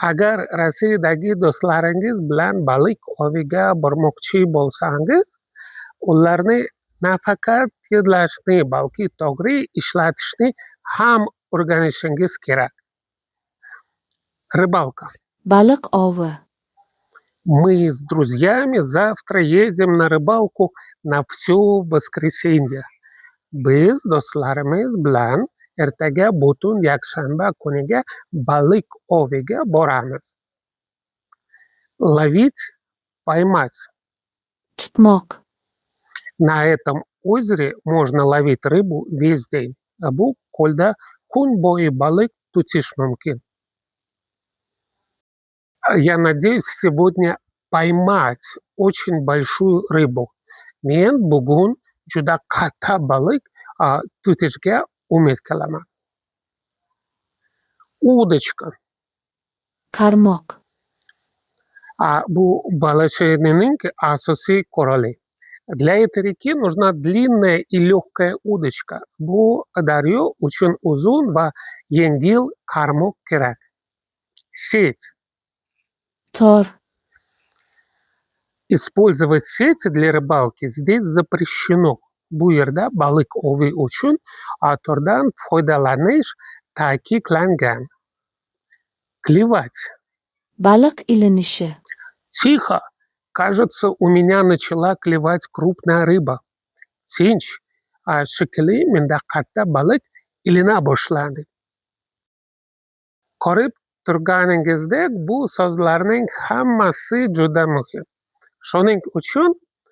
Agar Rossiyadagi do'stlaringiz bilan baliq oviga bormoqchi bo'lsangiz, ularni nafaqat izlashni, balki to'g'ri ishlatishni ham o'rganishingiz kerak. Рыбалка. Baliq ovi. Мы с друзьями завтра едем на рыбалку на всё воскресенье. Biz do'stlarimiz bilan ertaga butun yakshanba kuniga baliq oviga boramiz. Ловить, поймать. Tutmoq. На этом озере можно ловить рыбу весь день. Bu ko'lda kun bo'yi baliq tutish mumkin. Я надеюсь сегодня поймать очень большую рыбу. Men bugun juda katta baliq tutishga umid qilaman. Удочка. Qarmoq. Bu baliqchining asosiy quroli. Для этой реки нужна длинная и легкая удочка. Bu daryo uchun uzun va yengil qarmoq kerak. Сеть. Tor. Использовать сети для рыбалки здесь запрещено. Bu yerda baliq ovi uchun tordan foydalanish taqiqlangan. Клевать. Baliq ilinishi. Тихо. Кажется, у меня начала клевать крупная рыба. Tinch. Shekilli menda katta baliq ilina boshladi. Ko'rib turganingizdek, bu so'zlarning hammasi juda muhim. Shuning uchun